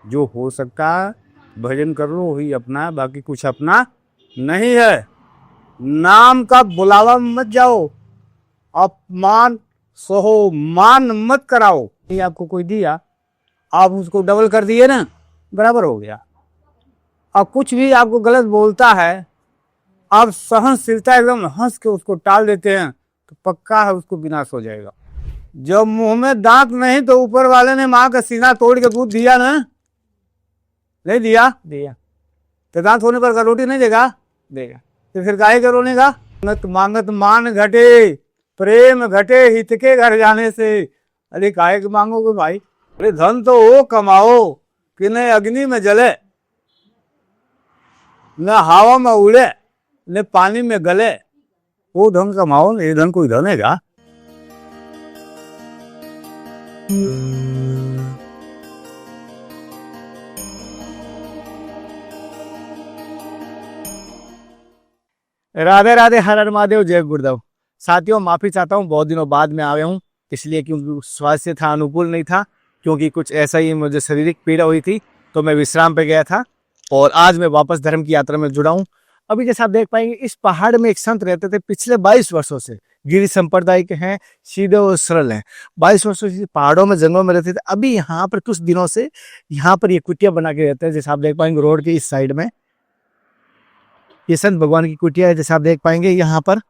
जो हो सकता है भजन कर लो, वही अपना है, बाकी कुछ अपना नहीं है। नाम का बुलावा मत जाओ, अपमान सहो, मान मत कराओ। ये आपको कोई दिया, आप उसको डबल कर दिए ना, बराबर हो गया। और कुछ भी आपको गलत बोलता है, आप सहनशीलता एकदम हंस के उसको टाल देते हैं, तो पक्का है उसको विनाश हो जाएगा। जब मुंह में दांत नहीं तो ऊपर वाले ने माँ का सीना तोड़ के दूध दिया ना, नहीं दिया? दिया। तो दांत होने पर का रोटी नहीं देगा? देगा। तो फिर काहे के रोने का? मांगत मांगत मान घटे, प्रेम घटे हित के घर जाने से। अरे काहे के मांगोगे भाई? अरे धन तो वो कमाओ कि न अग्नि में जले, न हवा में उड़े, न पानी में गले। वो धन कमाओ, ये धन कोई धन है क्या? राधे राधे, हर हर महादेव, जय गुरुदेव। साथियों, माफी चाहता हूँ, बहुत दिनों बाद में आया हूँ, इसलिए क्योंकि स्वास्थ्य था अनुकूल नहीं था, क्योंकि कुछ ऐसा ही मुझे शारीरिक पीड़ा हुई थी, तो मैं विश्राम पे गया था और आज मैं वापस धर्म की यात्रा में जुड़ा हूँ। अभी जैसे आप देख पाएंगे, इस पहाड़ में एक संत रहते थे पिछले 22 वर्षों से, गिरी संप्रदाय के हैं, सीधे और सरल हैं। 22 वर्षों से पहाड़ों में जंगलों में रहते थे। अभी यहाँ पर कुछ दिनों से यहाँ पर ये कुटिया बना के रहते हैं, जैसे आप देख पाएंगे रोड के इस साइड में ये संत भगवान की कुटिया है, जैसे आप देख पाएंगे यहाँ पर।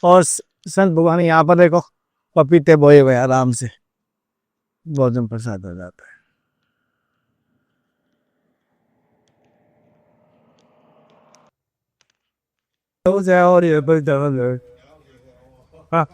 और संत भगवान यहाँ पर देखो पपीते बोए हुए आराम से, भोजन प्रसाद हो जाता है। हो जाए और ये पर जगह हाँ,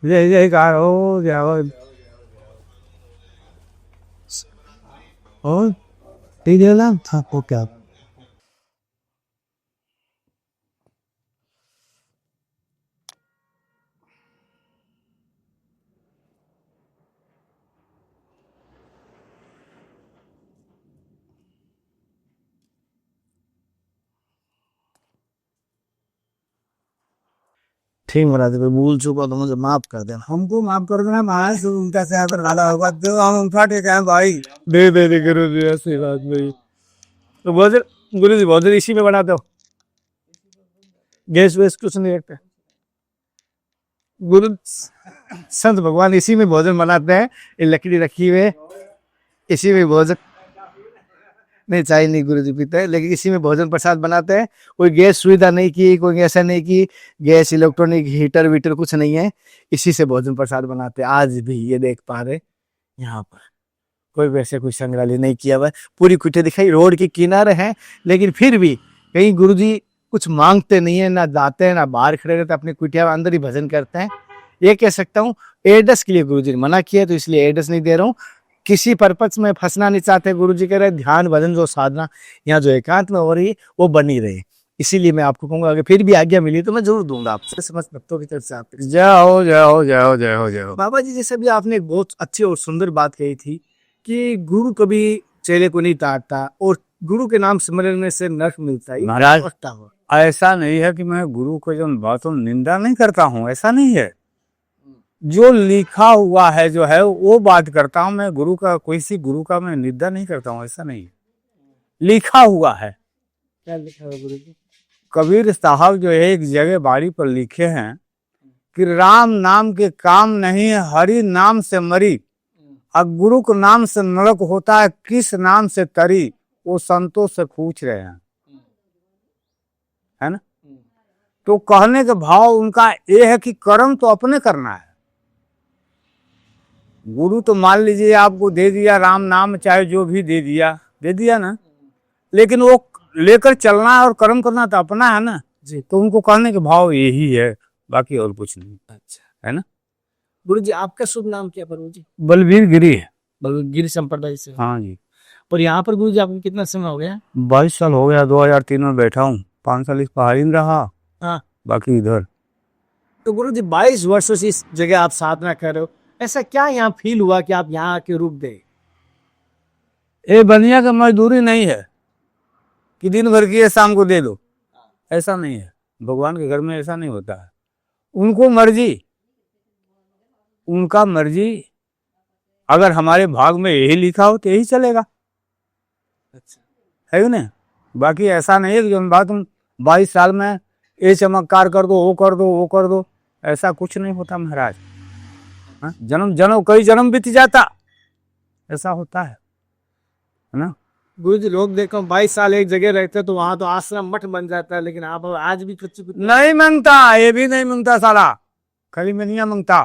ये कहा हो जाओ और ठीक है ना? हाँ, ओके। ठीक बना दे, भूल चुका तो मुझे माफ कर देना। हमको माफ कर देना महाराज, उनका से यहाँ पर डाला होगा तो हम उठा टेके हैं भाई। दे गुरु जी, ऐसी बात नहीं। तो भोजन गुरु जी भोजन इसी में बनाते हो? गैस वैस कुछ नहीं रखते? गुरु संत भगवान इसी में भोजन बनाते हैं, ये लकड़ी रखी हुई है, इसी में भोजन नहीं, चाय नहीं गुरु जी पीते हैं, लेकिन इसी में भोजन प्रसाद बनाते हैं। कोई गैस सुविधा नहीं की, कोई ऐसा नहीं की, गैस इलेक्ट्रॉनिक हीटर वीटर कुछ नहीं है, इसी से भोजन प्रसाद बनाते हैं। आज भी ये देख पा रहे यहाँ पर कोई वैसे कोई संग्रहालय नहीं किया हुआ है। पूरी कुटिया दिखाई, रोड के किनारे है, लेकिन फिर भी कहीं गुरु जी कुछ मांगते नहीं है, ना जाते हैं ना बाहर खड़े रहते, अपनी कुटिया में अंदर ही भजन करते हैं। ये कह सकता हूँ एडस के लिए गुरु जी ने मना किया, तो इसलिए एडस नहीं दे रहा हूँ। किसी पर्पज में फंसना नहीं चाहते, गुरु जी कह रहे ध्यान भजन जो साधना यहाँ जो एकांत में हो रही है वो बनी रहे, इसीलिए मैं आपको कहूंगा अगर फिर भी आज्ञा मिली तो मैं जरूर दूंगा आपसे। समस्त भक्तों की तरफ से आप जय हो, जय हो, जय हो, जय हो, जय हो। बाबा जी, जैसे भी आपने एक बहुत अच्छी और सुंदर बात कही थी कि गुरु कभी चेले को नहीं ताड़ता और गुरु के नाम स्मरण से नर्क मिलता है। महाराज, ऐसा नहीं है कि मैं गुरु को जो बातों निंदा नहीं करता हूँ, ऐसा नहीं है। जो लिखा हुआ है जो है वो बात करता हूं मैं, गुरु का कोई सी गुरु का मैं निंदा नहीं करता हूं, ऐसा नहीं है। लिखा हुआ है। क्या लिखा है गुरु जी? कबीर साहब जो है एक जगह बाड़ी पर लिखे हैं कि राम नाम के काम नहीं, हरि नाम से मरी, और गुरु के नाम से नरक होता है, किस नाम से तरी, वो संतों से पूछ रहे हैं, है ना? तो कहने के भाव उनका ये है कि कर्म तो अपने करना है। गुरु तो मान लीजिए आपको दे दिया राम नाम, चाहे जो भी दे दिया ना, लेकिन वो लेकर चलना और कर्म करना तो अपना है ना जी। तो उनको कहने के भाव यही है, बाकी और कुछ नहीं। अच्छा, है ना? गुरु जी, आपका शुभ नाम क्या गुरु जी? बलवीर गिरी है। बलवीर गिरी संप्रदाय से? हाँ जी। पर यहाँ पर गुरु जी आपको कितना समय हो गया? 22 साल हो गया, 2003 में बैठा हूँ, 5 साल इस पहाड़ी में रहा, हाँ, बाकी इधर। तो गुरु जी 22 वर्षों से इस जगह आप साधना कर रहे हो, ऐसा क्या यहाँ फील हुआ कि आप यहाँ आके रुक गए? ये बनिया का मजदूरी नहीं है कि दिन भर की है शाम को दे दो, ऐसा नहीं है। भगवान के घर में ऐसा नहीं होता है। उनको मर्जी, उनका मर्जी, अगर हमारे भाग में यही लिखा हो तो यही चलेगा। है कि नहीं। बाकी ऐसा नहीं है कि जौन बात तुम 22 साल में ये चमत्कार कर दो, वो कर दो, वो कर दो, ऐसा कुछ नहीं होता महाराज। हाँ? जन्म जन्म कई जन्म बीत जाता, ऐसा होता है ना। गुरु जी लोग देखो 22 साल एक जगह रहते तो वहां तो आश्रम मठ बन जाता है, लेकिन आप आज भी कुछ नहीं मांगता, ये भी नहीं मांगता साला, खाली में नहीं मांगता,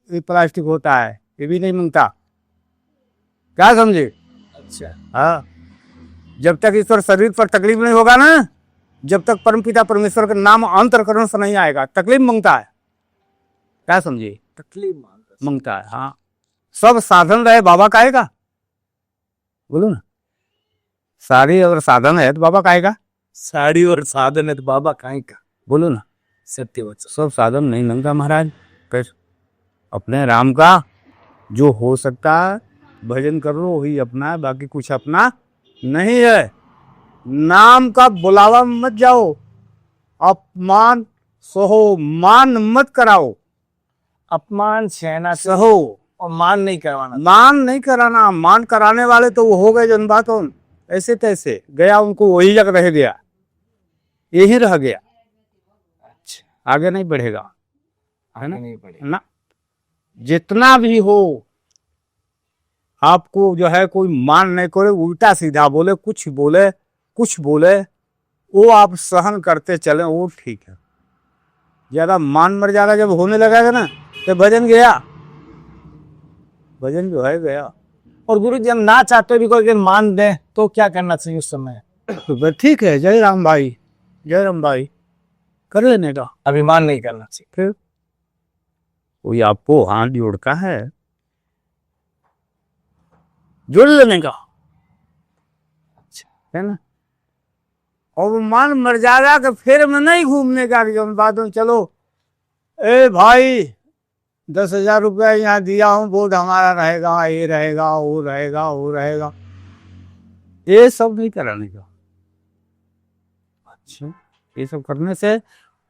ये प्लास्टिक होता है, ये भी नहीं मांगता, क्या समझे। अच्छा हाँ, जब तक ईश्वर शरीर पर तकलीफ नहीं होगा ना, जब तक परमपिता परमेश्वर का नाम अंतरकरण से नहीं आएगा, तकलीफ मांगता है, क्या समझे, तकलीफ मांगता है। हाँ, सब साधन रहे बाबा का आएगा, बोलो ना, सारी अगर साधन है तो बाबा का आएगा, साड़ी और साधन है तो बाबा काहे का, बोलो ना। सत्य वचन। सब साधन नहीं मांगता महाराज, कैसे अपने राम का जो हो सकता है भजन कर लो, वही अपना है, बाकी कुछ अपना नहीं है। नाम का बुलावा मत जाओ, अपमान सहो, मान मत कराओ, अपमान सहना सहो, और मान नहीं करवाना। मान नहीं कराना। मान कराने वाले तो वो हो गए जन बात हो, ऐसे तैसे गया, उनको वही जग रह गया, यही रह गया, अच्छा आगे नहीं बढ़ेगा, है ना, नहीं पड़ेगा। ना। जितना भी हो, आपको जो है कोई मान नहीं करे, उल्टा सीधा बोले, कुछ बोले, कुछ बोले, वो आप सहन करते चले, वो ठीक है। ज्यादा मान मर्यादा जब होने लगेगा ना, तो भजन गया, भजन जो है गया। और गुरु जी हम ना चाहते भी कोई अगर मान दे तो क्या करना चाहिए उस समय? तो ठीक है, जय राम भाई, जय राम भाई, कर लेने का, अभिमान नहीं करना चाहिए। फिर कोई आपको हाथ जोड़ता है, जोड़ लेने का, है ना। और मान मर्यादा के फेर में नहीं घूमने का, कि बात में चलो, ए भाई 10,000 रुपया यहाँ दिया हूँ, बोर्ड हमारा रहेगा, ये रहेगा, वो रहेगा, वो रहेगा, ये सब नहीं कराने का। अच्छा, ये सब करने से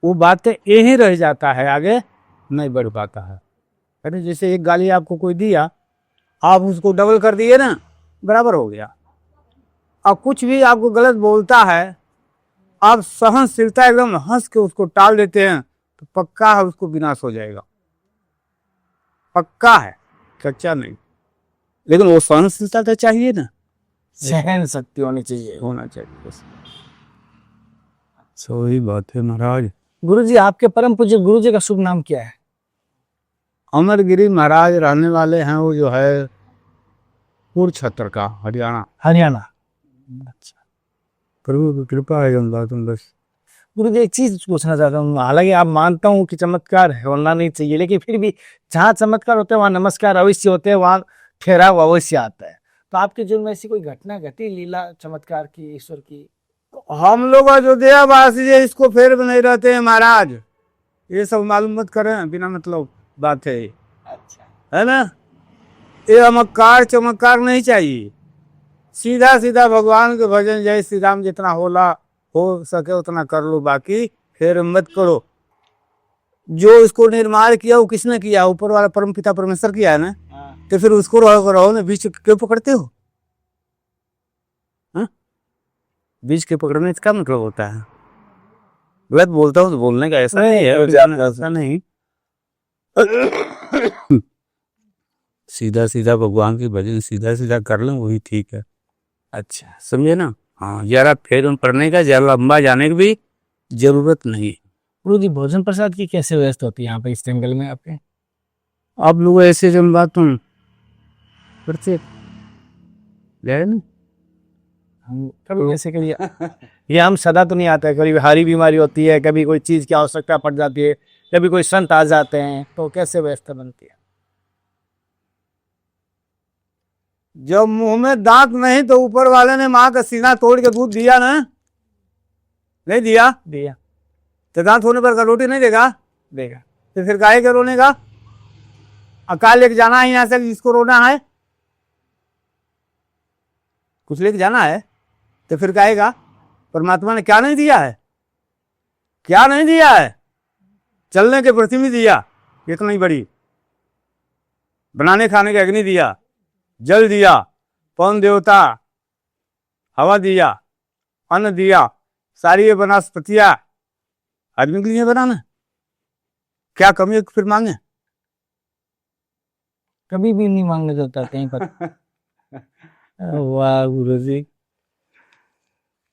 वो बातें यही रह जाता है, आगे नहीं बढ़ पाता है। अरे जैसे एक गाली आपको कोई दिया, आप उसको डबल कर दिए ना, बराबर हो गया। अब कुछ भी आपको गलत बोलता है, आप सहनशीलता एकदम हंस के उसको टाल देते हैं, तो पक्का है उसको विनाश हो जाएगा, पक्का है, कच्चा नहीं। लेकिन वो सहनशीलता तो चाहिए ना, सहन शक्ति होनी चाहिए। होना चाहिए बस। सही बात है महाराज। गुरु जी आपके परम पूज्य गुरु जी का शुभ नाम क्या है? अमरगिरी महाराज रहने वाले हैं, वो जो है कुरुक्षेत्र का, हरियाणा। हरियाणा। अच्छा प्रभु की कृपा है, तुम बस। गुरु जी एक चीज पूछना चाहता हूँ, हालांकि आप मानता हूँ कि चमत्कार होना नहीं चाहिए, लेकिन फिर भी जहाँ चमत्कार होते हैं वहाँ नमस्कार अवश्य होते हैं, वहाँ ठहराव अवश्य आता है। तो आपके जीवन में ऐसी कोई घटना घटी लीला चमत्कार की, ईश्वर की? हम लोग अयोध्या वासी जी इसको फेर में नहीं रहते हैं महाराज, ये सब मालूम मत करें, बिना मतलब बात है, अच्छा है ना। ये चमत्कार चमत्कार नहीं चाहिए, सीधा सीधा भगवान के भजन, जय श्री राम, जितना होला हो सके उतना कर लो, बाकी फिर मत करो। जो इसको निर्माण किया वो किसने किया? ऊपर वाला परम पिता परमेश्वर किया है ना, तो फिर उसको रहो ना, बीच क्यों पकड़ते हो? हाँ? बीच के पकड़ने का मतलब होता है, गलत बोलता हूँ तो बोलने का, ऐसा नहीं है, ऐसा नहीं। सीधा सीधा भगवान के भजन सीधा सीधा कर लो, वही ठीक है। अच्छा समझे ना। हाँ, जरा फेर उन पढ़ने का, जरा लंबा जाने की भी जरूरत नहीं। गुरु जी भोजन प्रसाद की कैसे व्यवस्था होती है यहाँ पे इस जंगल में आपके? आप लोग ऐसे जन बात तुम करते ले ना, हम कभी ऐसे कभी ये हम सदा तो नहीं आता है, कभी भारी बीमारी होती है, कभी कोई चीज की आवश्यकता पड़ जाती है, कभी कोई संत आ जाते हैं, तो कैसे व्यवस्था बनती है? जब मुंह में दांत नहीं तो ऊपर वाले ने माँ का सीना तोड़ के दूध दिया ना, नहीं दिया? दिया। तो दांत होने पर का रोटी नहीं देगा? देगा। तो फिर काहे के रोने का? अकाल लेके जाना है यहाँ से, जिसको रोना है कुछ लेके जाना है, तो फिर कहेगा परमात्मा ने क्या नहीं दिया है, क्या नहीं दिया है? चलने के पृथ्वी दिया, इतनी बड़ी, बनाने खाने की अग्नि दिया, जल दिया, पवन देवता, हवा दिया, अन्न दिया, सारी ये वनस्पतियां आदमी के लिए बनाना, क्या कमी है फिर मांगे? कभी भी नहीं मांगने देता कहीं पर। वाह गुरु जी।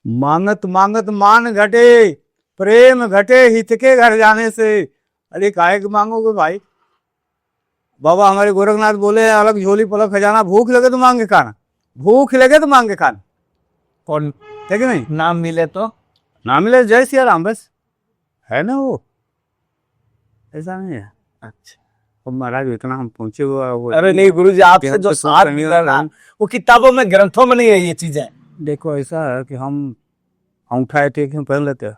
मांगत मांगत मान घटे, प्रेम घटे हित के घर जाने से। अरे काहे के मांगोगे भाई? बाबा हमारे गोरखनाथ बोले अलग झोली पलक खजाना, भूख लगे तो मांगे खाना, भूख लगे तो मांगे खाना। और ठीक है नहीं? नाम मिले तो ना मिले जय सिया राम, बस है ना वो, ऐसा नहीं है। अच्छा। और महाराज इतना हम पहुंचे हुआ वो, अरे नहीं गुरु जी, आपसे जो तो साथ करनी मिला ना, है। वो किताबों में ग्रंथों में नहीं है ये चीजें। देखो ऐसा है कि हम अंगूठा टेक में पहन लेते हैं।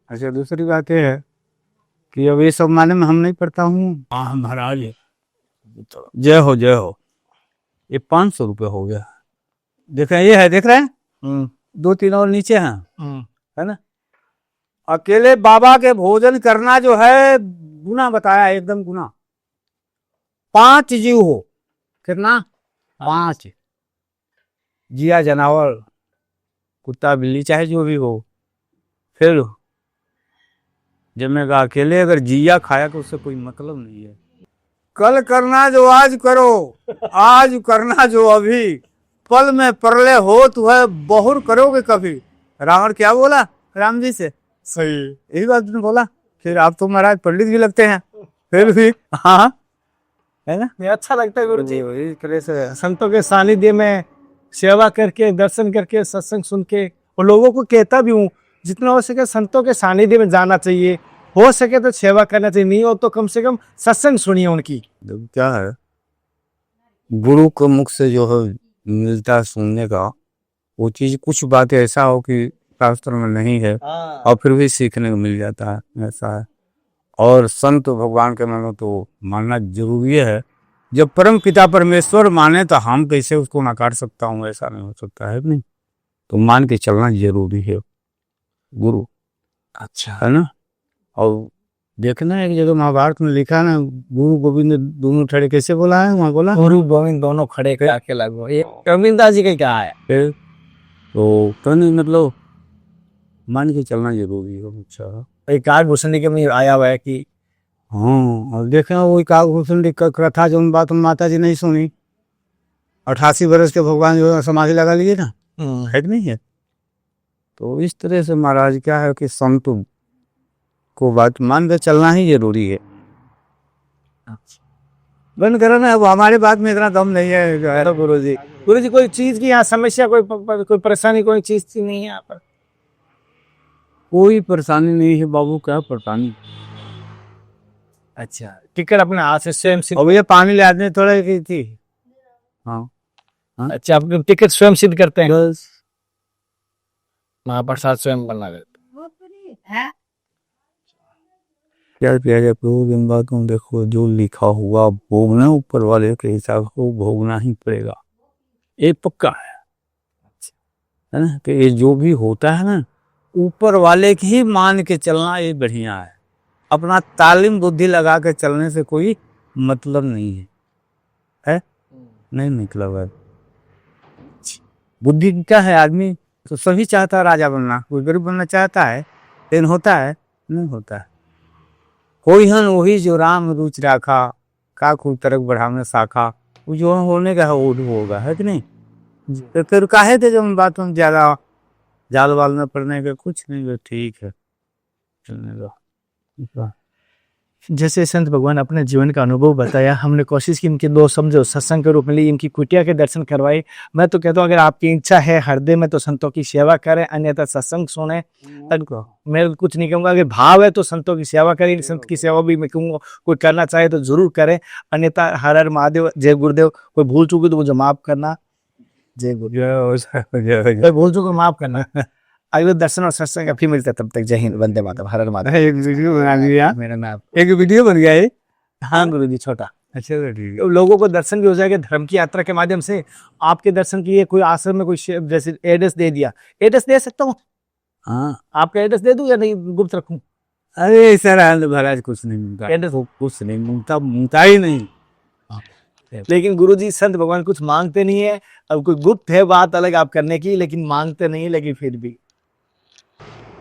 अच्छा दूसरी बात ये है कि अब ये सब माने में हम नहीं पढ़ता हूँ। हाँ महाराज जय हो जय हो। ये 500 रुपये हो गया, देख रहे हैं, ये है देख रहे हैं, 2-3 और नीचे हैं, है ना। अकेले बाबा के भोजन करना जो है गुना बताया, एकदम गुना। 5 जीव हो, कितना? 5 जिया, जानवर, कुत्ता बिल्ली चाहे जो भी हो, फिर जमेगा अकेले। अगर जिया खाया तो उससे कोई मतलब नहीं है। कल करना जो आज करो, आज करना जो अभी, पल में परले हो तो है बहुर करोगे कभी। रावण क्या बोला राम जी से? सही। यही बात तुमने बोला। फिर आप तो महाराज पंडित भी लगते हैं, फिर भी हाँ है ना। ये अच्छा लगता है गुरु जी, इस तरह से संतों के सानिध्य में सेवा करके, दर्शन करके, सत्संग सुन के। और लोगों को कहता भी हूँ जितना हो सके संतों के सानिध्य में जाना चाहिए, हो सके तो सेवा करना चाहिए, नहीं हो तो कम से कम सत्संग सुनिए उनकी। क्या है, गुरु के मुख से जो है मिलता है सुनने का, वो चीज कुछ बातें ऐसा हो कि शास्त्र में नहीं है और फिर भी सीखने को मिल जाता है, ऐसा है। और संत भगवान के मानो तो मानना जरूरी है। जब परम पिता परमेश्वर माने तो हम कैसे उसको नकार सकता हूँ? ऐसा नहीं हो सकता है नहीं, तो मान के चलना जरूरी है गुरु। अच्छा है ना। और देखना एक जगह महाभारत में लिखा ना, गुरु गोविंद दोनों खड़े, कैसे बोला है वहाँ? बोला गुरु गोविंद दोनों खड़े करके लगो, ये गोविंदा जी का क्या है। फिर तो कहने मतलब मान के चलना जरूरी है। अच्छा एक काकभूषणी के में आया हुआ है कि हाँ, और देखे वो काकभूषण कथा जो बात माता जी नहीं सुनी, 88 वर्ष के भगवान जो समाधि लगा लिए ना, है कि नहीं है। तो इस तरह से महाराज क्या है कि संत को बात मान कर चलना ही जरूरी है। बंद करो ना, अब हमारे बात में इतना दम नहीं है जो है। तो गुरु जी कोई चीज की यहाँ समस्या, कोई परेशानी, कोई चीज की नहीं है यहाँ पर? कोई परेशानी नहीं है बाबू, क्या परेशानी। अच्छा, टिकट अपने हाथ से स्वयं सिद्ध। अब ये पानी ले आदमी थोड़ा की थी। हाँ अच्छा, आप टिकट स्वयं सिद्ध करते हैं? बस महाप्रसाद स्वयं बना देते। क्या किया जाए प्रभु, इन बातों में देखो जो लिखा हुआ भोगना ऊपर वाले के हिसाब से भोगना ही पड़ेगा, ये पक्का है ना। कि ये जो भी होता है ना ऊपर वाले की ही मान के चलना, ये बढ़िया है। अपना तालीम बुद्धि लगा के चलने से कोई मतलब नहीं है नहीं मतलब है। बुद्धि क्या है, आदमी तो सभी चाहता है राजा बनना, कोई गरीब बनना चाहता है, लेकिन होता है नहीं होता है। कोई हन वही जो राम रुचि राखा, का खूब तरक बढ़ाने शाखा, वो जो होने का है वो होगा, है कि नहीं। तो फिर काहे थे जब बातों में ज्यादा जाल वाल में पड़ने का कुछ नहीं, ठीक है चलने दो। जैसे संत भगवान अपने जीवन का अनुभव बताया, हमने कोशिश की इनके दो समझो सत्संग के रूप में ली, इनकी कुटिया के दर्शन करवाए। मैं तो कहता हूँ अगर आपकी इच्छा है हृदय में तो संतों की सेवा करें, अन्यथा सत्संग सुने। मैं कुछ नहीं कहूँगा, अगर भाव है तो संतों की सेवा करें। संत की सेवा भी मैं कहूँगा कोई करना चाहे तो जरूर करें, अन्यथा हर हर महादेव, जय गुरुदेव। कोई भूल चूकी तो मुझे माफ करना, जय गुरुदेव। कोई भूल चूक माफ करना। अगले दर्शन और सत्संग अभी मिलते, तब तक जय हिंद, वंदे मातरम, हर हर महादेव। एक वीडियो बना लिया, मेरा नाम एक वीडियो बन गया है। हाँ गुरु जी, छोटा। अच्छा ठीक है। लोगों को दर्शन भी हो जाएगा धर्म की यात्रा के माध्यम से। आपके दर्शन के लिए कोई आश्रम में कोई जैसे एड्रेस दे दिया, एड्रेस दे सकता हूँ? हाँ आपका एड्रेस दे दूं या नहीं, गुप्त रखूं? अरे सर महाराज कुछ नहीं मिलता, एड्रेस कुछ नहीं मिलता, मिलता ही नहीं। लेकिन गुरुजी संत भगवान कुछ मांगते नहीं है। अब कोई गुप्त है बात अलग आप करने की, लेकिन मांगते नहीं, लेकिन फिर भी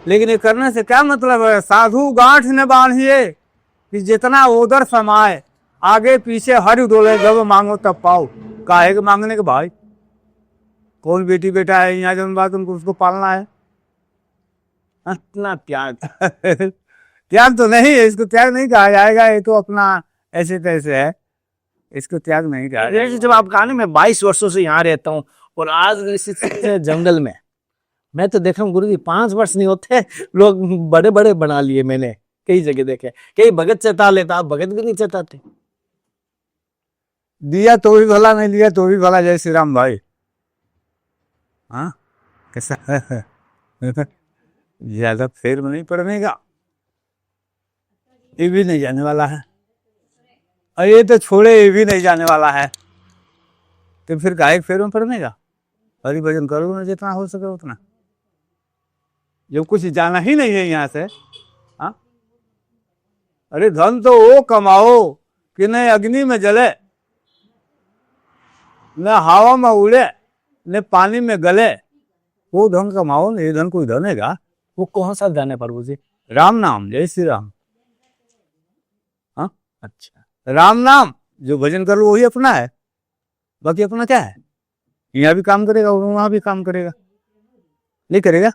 लेकिन ये करने से क्या मतलब है? साधु गांठ ने बांधिए कि जितना उधर समाए, आगे पीछे हर डोले, जब मांगो तब पाओ। काहे के मांगने के भाई? कौन बेटी बेटा है यहाँ जन्म बात, उनको उसको पालना है। इतना त्याग। त्याग तो नहीं है, इसको त्याग नहीं कहा जाएगा। ये तो अपना ऐसे तैसे है, इसको त्याग नहीं कहा जाएगा। जैसे जब आप कहा ना, मैं 22 वर्षों से यहाँ रहता हूँ और आज इस जंगल में मैं तो देख रहा हूँ गुरुजी 5 वर्ष नहीं होते लोग बड़े बड़े बना लिए। मैंने कई जगह देखे, कई भगत चटा लेता, आप भगत भी नहीं चटाते। दिया तो भी भला, नहीं दिया तो भी भला। जय श्री राम भाई। हाँ कैसा ज्यादा फेर में नहीं पड़ने का, ये भी नहीं जाने वाला है। और ये तो छोड़े, ये भी नहीं जाने वाला है, तो फिर काहे फेर में पड़ने का? हरि भजन करो ना जितना हो सके उतना। जब कुछ जाना ही नहीं है यहाँ से। हाँ, अरे धन तो वो कमाओ कि न अग्नि में जले, न हवा में उड़े, न पानी में गले। वो धन कमाओ ना। ये धन कोई धन है का? वो कौन सा धन है प्रभु जी? राम नाम, जय श्री राम। हाँ, अच्छा, राम नाम जो भजन कर लो वही अपना है। बाकी अपना क्या है? यहाँ भी काम करेगा और वहां भी काम करेगा, नहीं करेगा।